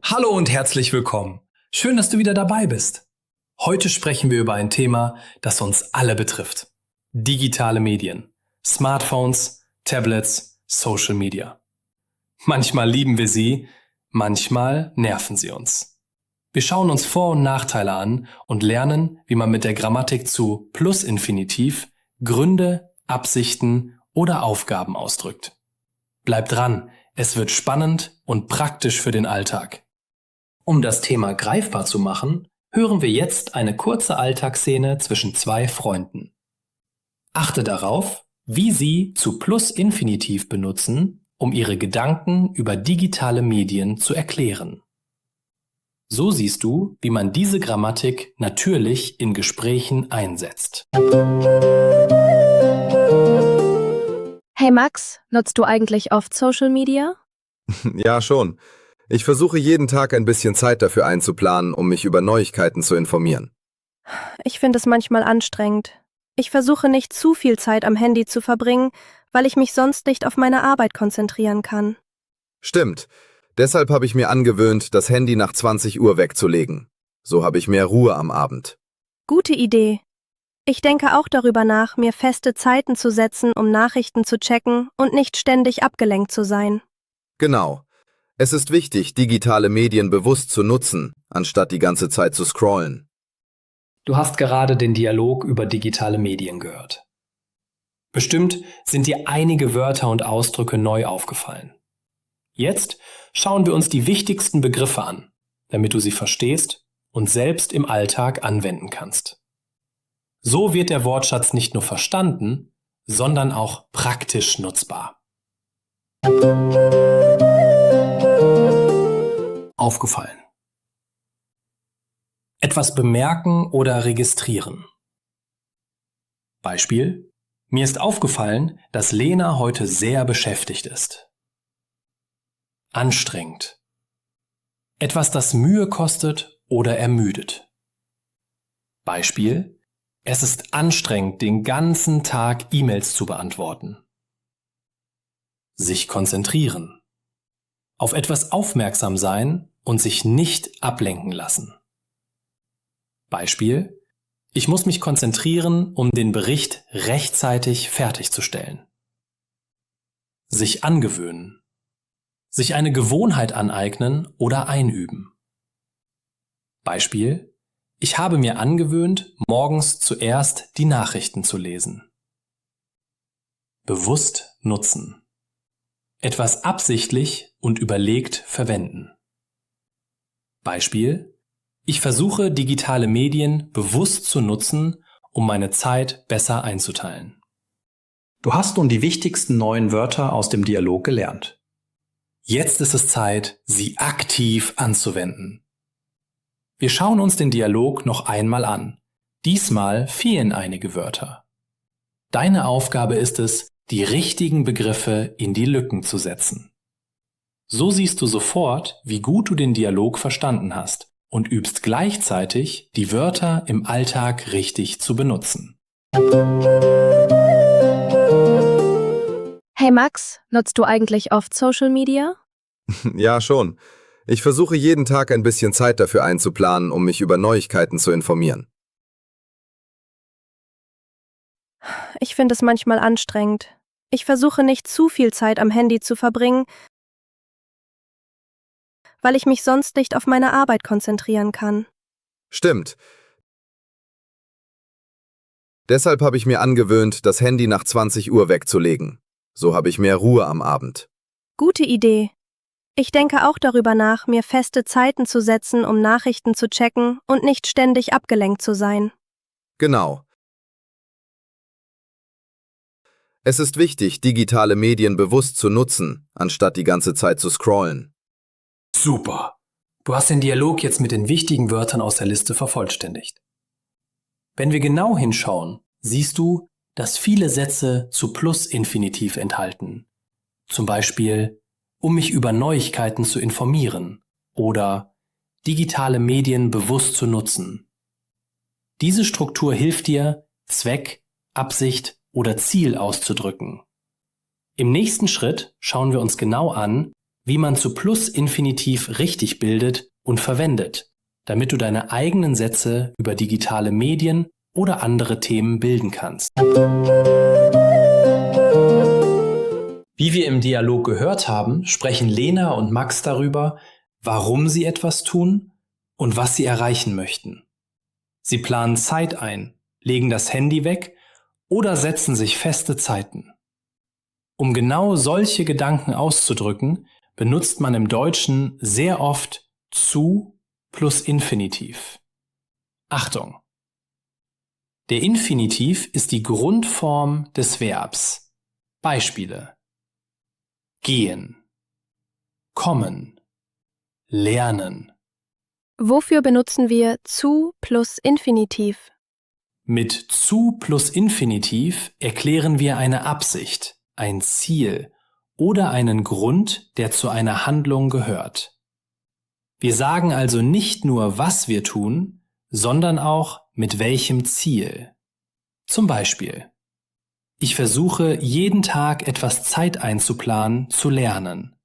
Hallo und herzlich willkommen. Schön, dass du wieder dabei bist. Heute sprechen wir über ein Thema, das uns alle betrifft. Digitale Medien, Smartphones, Tablets, Social Media. Manchmal lieben wir sie, manchmal nerven sie uns. Wir schauen uns Vor- und Nachteile an und lernen, wie man mit der Grammatik zu Plusinfinitiv Gründe, Absichten oder Aufgaben ausdrückt. Bleib dran, es wird spannend und praktisch für den Alltag. Um das Thema greifbar zu machen, hören wir jetzt eine kurze Alltagsszene zwischen zwei Freunden. Achte darauf, wie sie zu Plusinfinitiv benutzen, um ihre Gedanken über digitale Medien zu erklären. So siehst du, wie man diese Grammatik natürlich in Gesprächen einsetzt. Hey Max, nutzt du eigentlich oft Social Media? Ja, schon. Ich versuche jeden Tag ein bisschen Zeit dafür einzuplanen, um mich über Neuigkeiten zu informieren. Ich finde es manchmal anstrengend. Ich versuche nicht zu viel Zeit am Handy zu verbringen, weil ich mich sonst nicht auf meine Arbeit konzentrieren kann. Stimmt. Deshalb habe ich mir angewöhnt, das Handy nach 20 Uhr wegzulegen. So habe ich mehr Ruhe am Abend. Gute Idee. Ich denke auch darüber nach, mir feste Zeiten zu setzen, um Nachrichten zu checken und nicht ständig abgelenkt zu sein. Genau. Es ist wichtig, digitale Medien bewusst zu nutzen, anstatt die ganze Zeit zu scrollen. Du hast gerade den Dialog über digitale Medien gehört. Bestimmt sind dir einige Wörter und Ausdrücke neu aufgefallen. Jetzt schauen wir uns die wichtigsten Begriffe an, damit du sie verstehst und selbst im Alltag anwenden kannst. So wird der Wortschatz nicht nur verstanden, sondern auch praktisch nutzbar. Aufgefallen. Etwas bemerken oder registrieren. Beispiel: Mir ist aufgefallen, dass Lena heute sehr beschäftigt ist. Anstrengend. Etwas, das Mühe kostet oder ermüdet. Beispiel: Es ist anstrengend, den ganzen Tag E-Mails zu beantworten. Sich konzentrieren. Auf etwas aufmerksam sein und sich nicht ablenken lassen. Beispiel: Ich muss mich konzentrieren, um den Bericht rechtzeitig fertigzustellen. Sich angewöhnen. Sich eine Gewohnheit aneignen oder einüben. Beispiel: Ich habe mir angewöhnt, morgens zuerst die Nachrichten zu lesen. Bewusst nutzen. Etwas absichtlich und überlegt verwenden. Beispiel: Ich versuche, digitale Medien bewusst zu nutzen, um meine Zeit besser einzuteilen. Du hast nun die wichtigsten neuen Wörter aus dem Dialog gelernt. Jetzt ist es Zeit, sie aktiv anzuwenden. Wir schauen uns den Dialog noch einmal an. Diesmal fehlen einige Wörter. Deine Aufgabe ist es, die richtigen Begriffe in die Lücken zu setzen. So siehst du sofort, wie gut du den Dialog verstanden hast und übst gleichzeitig, die Wörter im Alltag richtig zu benutzen. Hey Max, nutzt du eigentlich oft Social Media? Ja, schon. Ich versuche jeden Tag ein bisschen Zeit dafür einzuplanen, um mich über Neuigkeiten zu informieren. Ich finde es manchmal anstrengend. Ich versuche nicht zu viel Zeit am Handy zu verbringen, weil ich mich sonst nicht auf meine Arbeit konzentrieren kann. Stimmt. Deshalb habe ich mir angewöhnt, das Handy nach 20 Uhr wegzulegen. So habe ich mehr Ruhe am Abend. Gute Idee. Ich denke auch darüber nach, mir feste Zeiten zu setzen, um Nachrichten zu checken und nicht ständig abgelenkt zu sein. Genau. Es ist wichtig, digitale Medien bewusst zu nutzen, anstatt die ganze Zeit zu scrollen. Super! Du hast den Dialog jetzt mit den wichtigen Wörtern aus der Liste vervollständigt. Wenn wir genau hinschauen, siehst du, dass viele Sätze zu Plusinfinitiv enthalten. Zum Beispiel: um mich über Neuigkeiten zu informieren oder digitale Medien bewusst zu nutzen. Diese Struktur hilft dir, Zweck, Absicht oder Ziel auszudrücken. Im nächsten Schritt schauen wir uns genau an, wie man zu Plus-Infinitiv richtig bildet und verwendet, damit du deine eigenen Sätze über digitale Medien oder andere Themen bilden kannst. Wie wir im Dialog gehört haben, sprechen Lena und Max darüber, warum sie etwas tun und was sie erreichen möchten. Sie planen Zeit ein, legen das Handy weg oder setzen sich feste Zeiten. Um genau solche Gedanken auszudrücken, benutzt man im Deutschen sehr oft zu plus Infinitiv. Achtung! Der Infinitiv ist die Grundform des Verbs. Beispiele: gehen, kommen, lernen. Wofür benutzen wir zu plus Infinitiv? Mit zu plus Infinitiv erklären wir eine Absicht, ein Ziel oder einen Grund, der zu einer Handlung gehört. Wir sagen also nicht nur, was wir tun, sondern auch mit welchem Ziel. Zum Beispiel: Ich versuche jeden Tag etwas Zeit einzuplanen, zu lernen.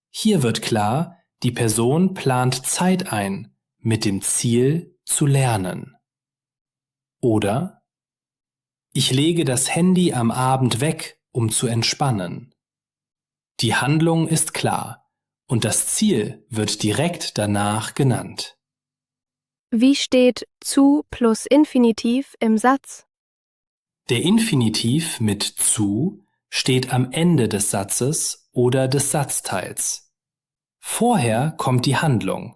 Hier wird klar, die Person plant Zeit ein, mit dem Ziel zu lernen. Oder: Ich lege das Handy am Abend weg, um zu entspannen. Die Handlung ist klar und das Ziel wird direkt danach genannt. Wie steht zu plus Infinitiv im Satz? Der Infinitiv mit zu steht am Ende des Satzes oder des Satzteils. Vorher kommt die Handlung,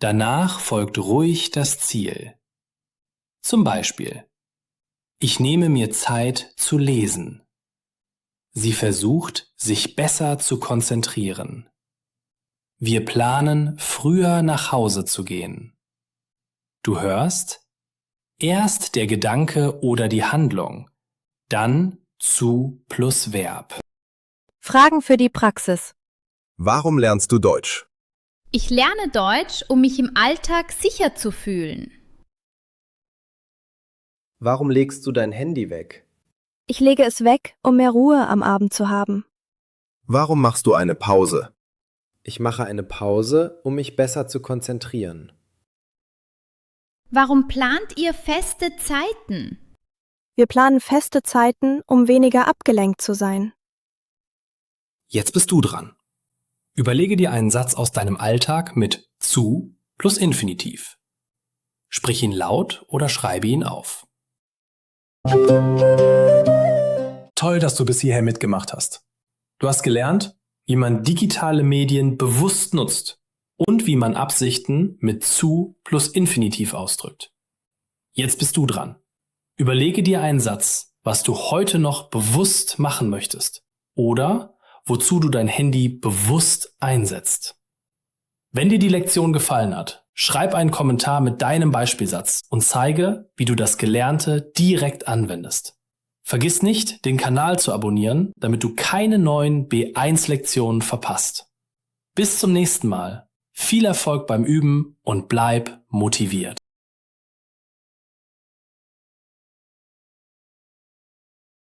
danach folgt ruhig das Ziel. Zum Beispiel: Ich nehme mir Zeit zu lesen. Sie versucht, sich besser zu konzentrieren. Wir planen, früher nach Hause zu gehen. Du hörst: Erst der Gedanke oder die Handlung, dann zu plus Verb. Fragen für die Praxis. Warum lernst du Deutsch? Ich lerne Deutsch, um mich im Alltag sicher zu fühlen. Warum legst du dein Handy weg? Ich lege es weg, um mehr Ruhe am Abend zu haben. Warum machst du eine Pause? Ich mache eine Pause, um mich besser zu konzentrieren. Warum plant ihr feste Zeiten? Wir planen feste Zeiten, um weniger abgelenkt zu sein. Jetzt bist du dran. Überlege dir einen Satz aus deinem Alltag mit zu plus Infinitiv. Sprich ihn laut oder schreibe ihn auf. Toll, dass du bis hierher mitgemacht hast. Du hast gelernt, wie man digitale Medien bewusst nutzt und wie man Absichten mit zu plus Infinitiv ausdrückt. Jetzt bist du dran. Überlege dir einen Satz, was du heute noch bewusst machen möchtest oder wozu du dein Handy bewusst einsetzt. Wenn dir die Lektion gefallen hat, schreib einen Kommentar mit deinem Beispielsatz und zeige, wie du das Gelernte direkt anwendest. Vergiss nicht, den Kanal zu abonnieren, damit du keine neuen B1-Lektionen verpasst. Bis zum nächsten Mal. Viel Erfolg beim Üben und bleib motiviert.